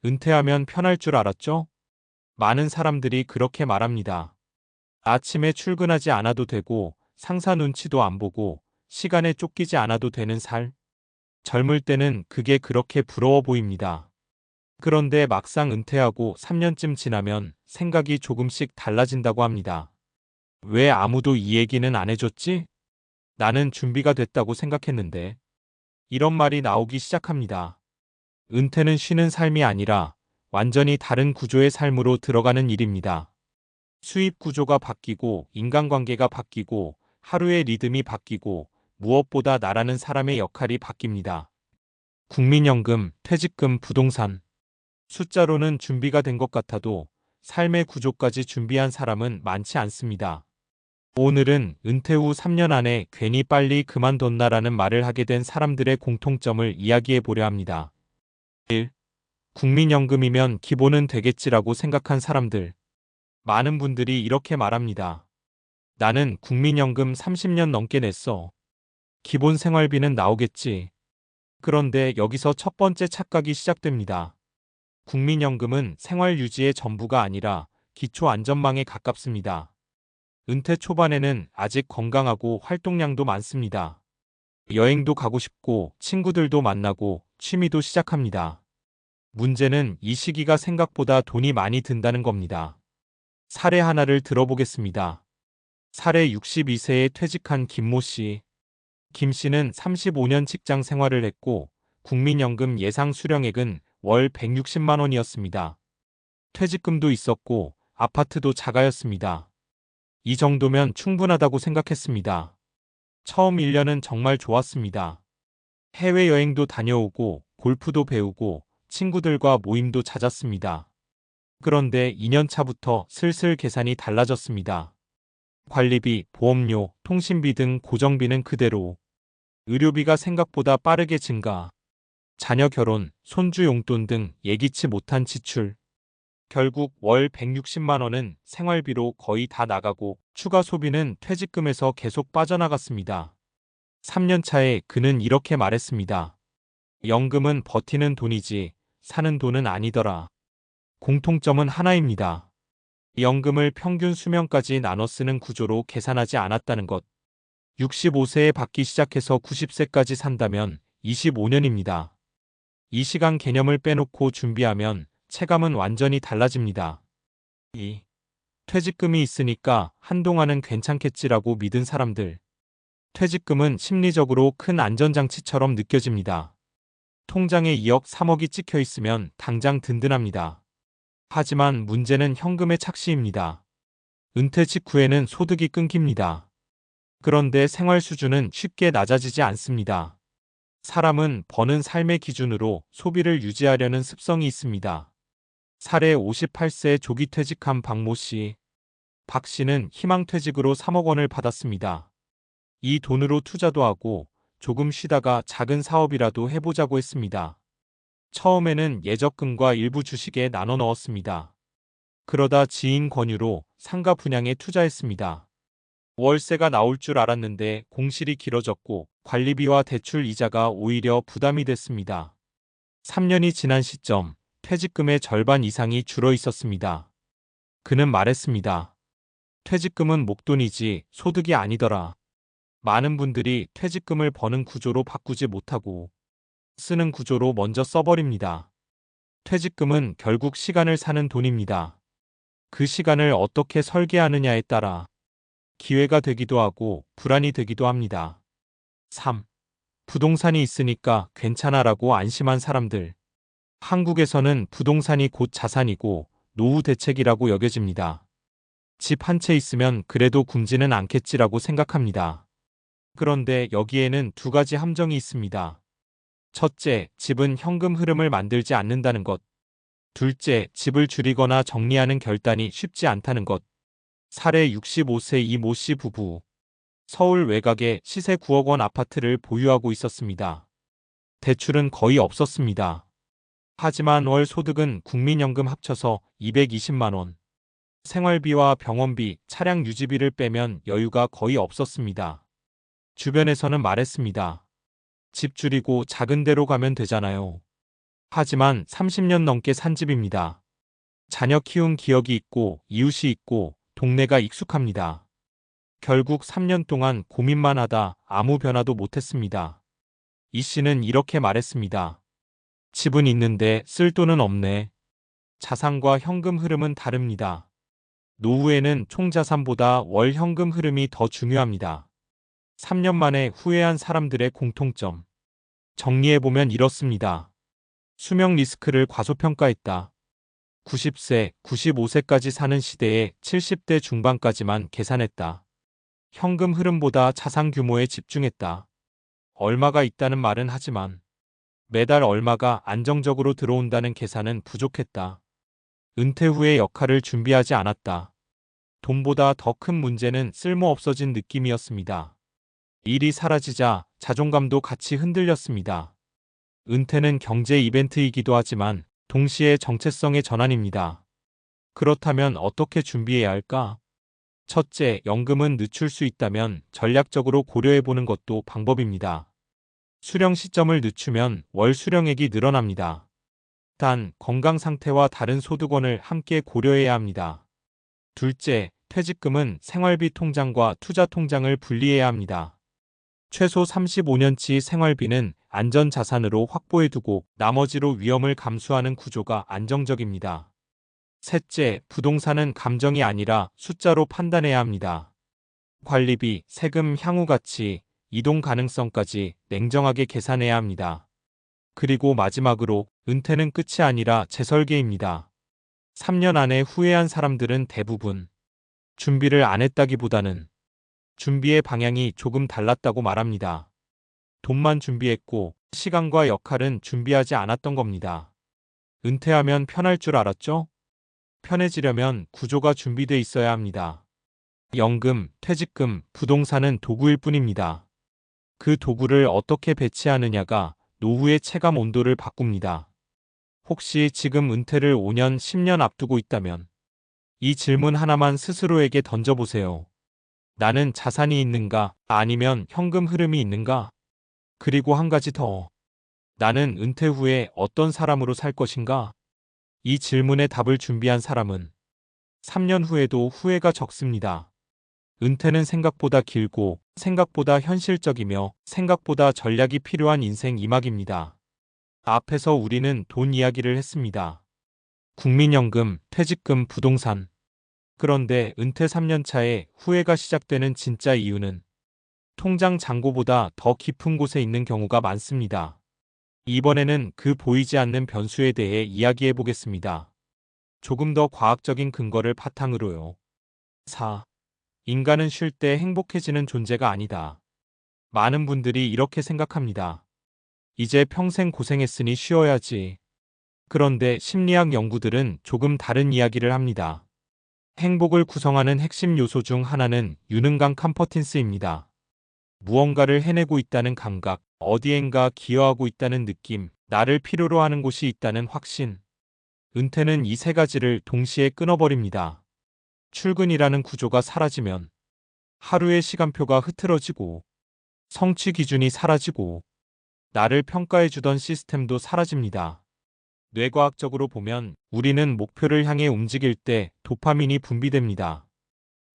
은퇴하면 편할 줄 알았죠? 많은 사람들이 그렇게 말합니다. 아침에 출근하지 않아도 되고 상사 눈치도 안 보고 시간에 쫓기지 않아도 되는 살. 젊을 때는 그게 그렇게 부러워 보입니다. 그런데 막상 은퇴하고 3년쯤 지나면 생각이 조금씩 달라진다고 합니다. 왜 아무도 이 얘기는 안 해줬지? 나는 준비가 됐다고 생각했는데. 이런 말이 나오기 시작합니다. 은퇴는 쉬는 삶이 아니라 완전히 다른 구조의 삶으로 들어가는 일입니다. 수입 구조가 바뀌고 인간관계가 바뀌고 하루의 리듬이 바뀌고 무엇보다 나라는 사람의 역할이 바뀝니다. 국민연금, 퇴직금, 부동산. 숫자로는 준비가 된 것 같아도 삶의 구조까지 준비한 사람은 많지 않습니다. 오늘은 은퇴 후 3년 안에 괜히 빨리 그만뒀나라는 말을 하게 된 사람들의 공통점을 이야기해 보려 합니다. 1. 국민연금이면 기본은 되겠지라고 생각한 사람들. 많은 분들이 이렇게 말합니다. 나는 국민연금 30년 넘게 냈어. 기본 생활비는 나오겠지. 그런데 여기서 첫 번째 착각이 시작됩니다. 국민연금은 생활 유지의 전부가 아니라 기초 안전망에 가깝습니다. 은퇴 초반에는 아직 건강하고 활동량도 많습니다. 여행도 가고 싶고 친구들도 만나고 취미도 시작합니다. 문제는 이 시기가 생각보다 돈이 많이 든다는 겁니다. 사례 하나를 들어보겠습니다. 사례 62세에 퇴직한 김모 씨. 김 씨는 35년 직장 생활을 했고 국민연금 예상 수령액은 월 160만 원이었습니다. 퇴직금도 있었고 아파트도 자가였습니다. 이 정도면 충분하다고 생각했습니다. 처음 1년은 정말 좋았습니다. 해외여행도 다녀오고 골프도 배우고 친구들과 모임도 잦았습니다. 그런데 2년 차부터 슬슬 계산이 달라졌습니다. 관리비, 보험료, 통신비 등 고정비는 그대로. 의료비가 생각보다 빠르게 증가. 자녀 결혼, 손주 용돈 등 예기치 못한 지출. 결국 월 160만 원은 생활비로 거의 다 나가고 추가 소비는 퇴직금에서 계속 빠져나갔습니다. 3년 차에 그는 이렇게 말했습니다. 연금은 버티는 돈이지 사는 돈은 아니더라. 공통점은 하나입니다. 연금을 평균 수명까지 나눠 쓰는 구조로 계산하지 않았다는 것. 65세에 받기 시작해서 90세까지 산다면 25년입니다. 이 시간 개념을 빼놓고 준비하면 체감은 완전히 달라집니다. 2. 퇴직금이 있으니까 한동안은 괜찮겠지라고 믿은 사람들. 퇴직금은 심리적으로 큰 안전장치처럼 느껴집니다. 통장에 2억, 3억이 찍혀 있으면 당장 든든합니다. 하지만 문제는 현금의 착시입니다. 은퇴 직후에는 소득이 끊깁니다. 그런데 생활 수준은 쉽게 낮아지지 않습니다. 사람은 버는 삶의 기준으로 소비를 유지하려는 습성이 있습니다. 사례 58세 조기 퇴직한 박모 씨. 박 씨는 희망퇴직으로 3억 원을 받았습니다. 이 돈으로 투자도 하고 조금 쉬다가 작은 사업이라도 해보자고 했습니다. 처음에는 예적금과 일부 주식에 나눠 넣었습니다. 그러다 지인 권유로 상가 분양에 투자했습니다. 월세가 나올 줄 알았는데 공실이 길어졌고 관리비와 대출 이자가 오히려 부담이 됐습니다. 3년이 지난 시점, 퇴직금의 절반 이상이 줄어 있었습니다. 그는 말했습니다. 퇴직금은 목돈이지 소득이 아니더라. 많은 분들이 퇴직금을 버는 구조로 바꾸지 못하고 쓰는 구조로 먼저 써버립니다. 퇴직금은 결국 시간을 사는 돈입니다. 그 시간을 어떻게 설계하느냐에 따라 기회가 되기도 하고 불안이 되기도 합니다. 3. 부동산이 있으니까 괜찮아라고 안심한 사람들. 한국에서는 부동산이 곧 자산이고 노후 대책이라고 여겨집니다. 집 한 채 있으면 그래도 굶지는 않겠지라고 생각합니다. 그런데 여기에는 두 가지 함정이 있습니다. 첫째, 집은 현금 흐름을 만들지 않는다는 것. 둘째, 집을 줄이거나 정리하는 결단이 쉽지 않다는 것. 사례 65세 이모 씨 부부. 서울 외곽에 시세 9억 원 아파트를 보유하고 있었습니다. 대출은 거의 없었습니다. 하지만 월 소득은 국민연금 합쳐서 220만 원. 생활비와 병원비, 차량 유지비를 빼면 여유가 거의 없었습니다. 주변에서는 말했습니다. 집 줄이고 작은 데로 가면 되잖아요. 하지만 30년 넘게 산 집입니다. 자녀 키운 기억이 있고 이웃이 있고 동네가 익숙합니다. 결국 3년 동안 고민만 하다 아무 변화도 못했습니다. 이 씨는 이렇게 말했습니다. 집은 있는데 쓸 돈은 없네. 자산과 현금 흐름은 다릅니다. 노후에는 총자산보다 월 현금 흐름이 더 중요합니다. 3년 만에 후회한 사람들의 공통점. 정리해보면 이렇습니다. 수명 리스크를 과소평가했다. 90세, 95세까지 사는 시대에 70대 중반까지만 계산했다. 현금 흐름보다 자산 규모에 집중했다. 얼마가 있다는 말은 하지만 매달 얼마가 안정적으로 들어온다는 계산은 부족했다. 은퇴 후의 역할을 준비하지 않았다. 돈보다 더 큰 문제는 쓸모없어진 느낌이었습니다. 일이 사라지자 자존감도 같이 흔들렸습니다. 은퇴는 경제 이벤트이기도 하지만 동시에 정체성의 전환입니다. 그렇다면 어떻게 준비해야 할까? 첫째, 연금은 늦출 수 있다면 전략적으로 고려해보는 것도 방법입니다. 수령 시점을 늦추면 월 수령액이 늘어납니다. 단, 건강 상태와 다른 소득원을 함께 고려해야 합니다. 둘째, 퇴직금은 생활비 통장과 투자 통장을 분리해야 합니다. 최소 35년치 생활비는 안전자산으로 확보해두고 나머지로 위험을 감수하는 구조가 안정적입니다. 셋째, 부동산은 감정이 아니라 숫자로 판단해야 합니다. 관리비, 세금, 향후가치, 이동 가능성까지 냉정하게 계산해야 합니다. 그리고 마지막으로 은퇴는 끝이 아니라 재설계입니다. 3년 안에 후회한 사람들은 대부분 준비를 안 했다기보다는 준비의 방향이 조금 달랐다고 말합니다. 돈만 준비했고 시간과 역할은 준비하지 않았던 겁니다. 은퇴하면 편할 줄 알았죠? 편해지려면 구조가 준비돼 있어야 합니다. 연금, 퇴직금, 부동산은 도구일 뿐입니다. 그 도구를 어떻게 배치하느냐가 노후의 체감 온도를 바꿉니다. 혹시 지금 은퇴를 5년, 10년 앞두고 있다면 이 질문 하나만 스스로에게 던져보세요. 나는 자산이 있는가? 아니면 현금 흐름이 있는가? 그리고 한 가지 더. 나는 은퇴 후에 어떤 사람으로 살 것인가? 이 질문에 답을 준비한 사람은 3년 후에도 후회가 적습니다. 은퇴는 생각보다 길고 생각보다 현실적이며 생각보다 전략이 필요한 인생 2막입니다. 앞에서 우리는 돈 이야기를 했습니다. 국민연금, 퇴직금, 부동산. 그런데 은퇴 3년 차에 후회가 시작되는 진짜 이유는 통장 잔고보다 더 깊은 곳에 있는 경우가 많습니다. 이번에는 그 보이지 않는 변수에 대해 이야기해 보겠습니다. 조금 더 과학적인 근거를 바탕으로요. 4. 인간은 쉴 때 행복해지는 존재가 아니다. 많은 분들이 이렇게 생각합니다. 이제 평생 고생했으니 쉬어야지. 그런데 심리학 연구들은 조금 다른 이야기를 합니다. 행복을 구성하는 핵심 요소 중 하나는 유능감 컴퍼턴스입니다. 무언가를 해내고 있다는 감각, 어디엔가 기여하고 있다는 느낌, 나를 필요로 하는 곳이 있다는 확신. 은퇴는 이 세 가지를 동시에 끊어버립니다. 출근이라는 구조가 사라지면 하루의 시간표가 흐트러지고 성취 기준이 사라지고 나를 평가해주던 시스템도 사라집니다. 뇌과학적으로 보면 우리는 목표를 향해 움직일 때 도파민이 분비됩니다.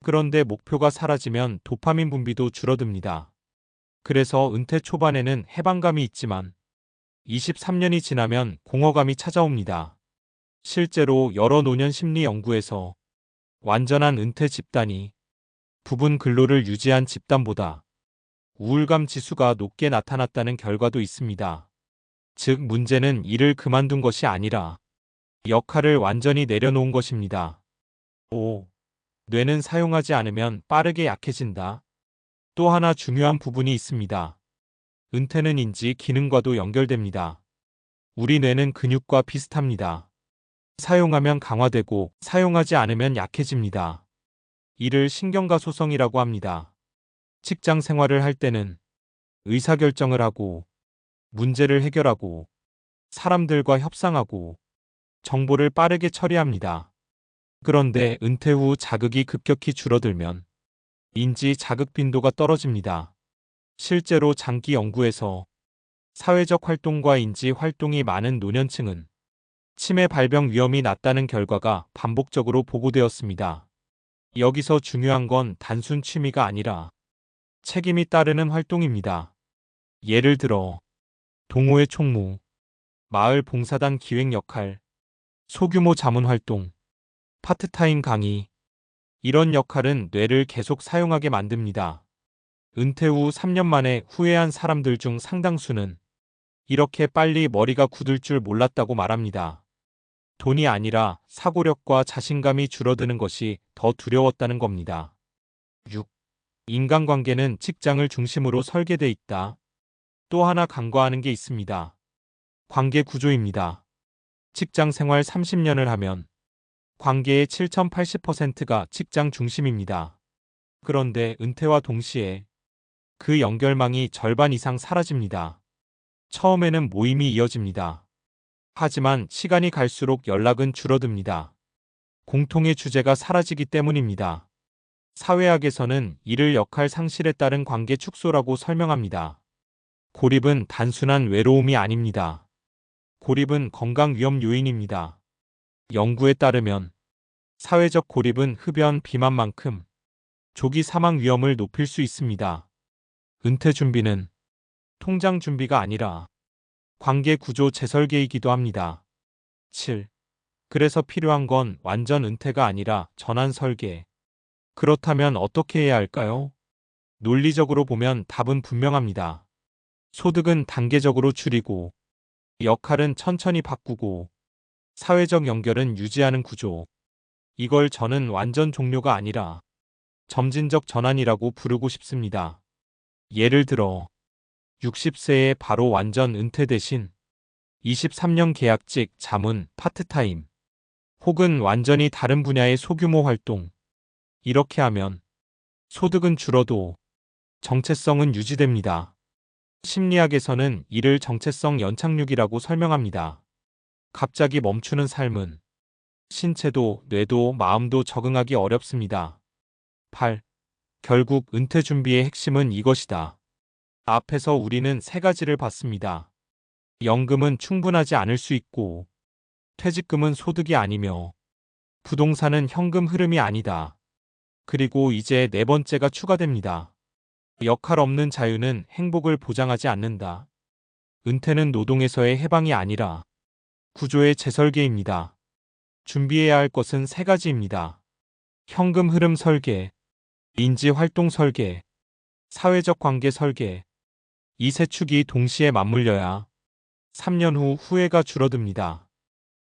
그런데 목표가 사라지면 도파민 분비도 줄어듭니다. 그래서 은퇴 초반에는 해방감이 있지만 23년이 지나면 공허감이 찾아옵니다. 실제로 여러 노년 심리 연구에서 완전한 은퇴 집단이 부분 근로를 유지한 집단보다 우울감 지수가 높게 나타났다는 결과도 있습니다. 즉 문제는 일을 그만둔 것이 아니라 역할을 완전히 내려놓은 것입니다. 5. 뇌는 사용하지 않으면 빠르게 약해진다. 또 하나 중요한 부분이 있습니다. 은퇴는 인지 기능과도 연결됩니다. 우리 뇌는 근육과 비슷합니다. 사용하면 강화되고 사용하지 않으면 약해집니다. 이를 신경가소성이라고 합니다. 직장 생활을 할 때는 의사결정을 하고 문제를 해결하고 사람들과 협상하고 정보를 빠르게 처리합니다. 그런데 은퇴 후 자극이 급격히 줄어들면 인지 자극 빈도가 떨어집니다. 실제로 장기 연구에서 사회적 활동과 인지 활동이 많은 노년층은 치매 발병 위험이 낮다는 결과가 반복적으로 보고되었습니다. 여기서 중요한 건 단순 취미가 아니라 책임이 따르는 활동입니다. 예를 들어 동호회 총무, 마을 봉사단 기획 역할, 소규모 자문 활동, 파트타임 강의. 이런 역할은 뇌를 계속 사용하게 만듭니다. 은퇴 후 3년 만에 후회한 사람들 중 상당수는 이렇게 빨리 머리가 굳을 줄 몰랐다고 말합니다. 돈이 아니라 사고력과 자신감이 줄어드는 것이 더 두려웠다는 겁니다. 6. 인간관계는 직장을 중심으로 설계돼 있다. 또 하나 간과하는 게 있습니다. 관계 구조입니다. 직장 생활 30년을 하면 관계의 7,080%가 직장 중심입니다. 그런데 은퇴와 동시에 그 연결망이 절반 이상 사라집니다. 처음에는 모임이 이어집니다. 하지만 시간이 갈수록 연락은 줄어듭니다. 공통의 주제가 사라지기 때문입니다. 사회학에서는 이를 역할 상실에 따른 관계 축소라고 설명합니다. 고립은 단순한 외로움이 아닙니다. 고립은 건강 위험 요인입니다. 연구에 따르면 사회적 고립은 흡연, 비만만큼 조기 사망 위험을 높일 수 있습니다. 은퇴 준비는 통장 준비가 아니라 관계 구조 재설계이기도 합니다. 7. 그래서 필요한 건 완전 은퇴가 아니라 전환 설계. 그렇다면 어떻게 해야 할까요? 논리적으로 보면 답은 분명합니다. 소득은 단계적으로 줄이고, 역할은 천천히 바꾸고, 사회적 연결은 유지하는 구조. 이걸 저는 완전 종료가 아니라 점진적 전환이라고 부르고 싶습니다. 예를 들어 60세에 바로 완전 은퇴 대신 23년 계약직, 자문, 파트타임, 혹은 완전히 다른 분야의 소규모 활동. 이렇게 하면 소득은 줄어도 정체성은 유지됩니다. 심리학에서는 이를 정체성 연착륙이라고 설명합니다. 갑자기 멈추는 삶은 신체도 뇌도 마음도 적응하기 어렵습니다. 8. 결국 은퇴 준비의 핵심은 이것이다. 앞에서 우리는 세 가지를 봤습니다. 연금은 충분하지 않을 수 있고, 퇴직금은 소득이 아니며, 부동산은 현금 흐름이 아니다. 그리고 이제 네 번째가 추가됩니다. 역할 없는 자유는 행복을 보장하지 않는다. 은퇴는 노동에서의 해방이 아니라 구조의 재설계입니다. 준비해야 할 것은 세 가지입니다. 현금 흐름 설계, 인지 활동 설계, 사회적 관계 설계. 이 세 축이 동시에 맞물려야 3년 후 후회가 줄어듭니다.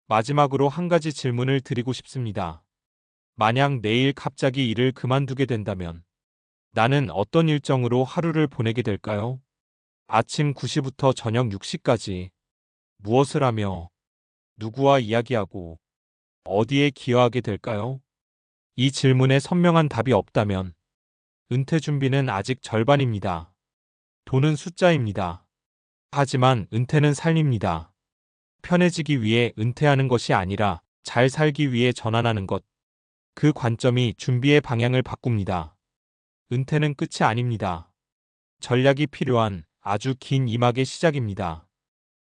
마지막으로 한 가지 질문을 드리고 싶습니다. 만약 내일 갑자기 일을 그만두게 된다면 나는 어떤 일정으로 하루를 보내게 될까요? 아침 9시부터 저녁 6시까지 무엇을 하며 누구와 이야기하고 어디에 기여하게 될까요? 이 질문에 선명한 답이 없다면 은퇴 준비는 아직 절반입니다. 돈은 숫자입니다. 하지만 은퇴는 삶입니다. 편해지기 위해 은퇴하는 것이 아니라 잘 살기 위해 전환하는 것. 그 관점이 준비의 방향을 바꿉니다. 은퇴는 끝이 아닙니다. 전략이 필요한 아주 긴 이막의 시작입니다.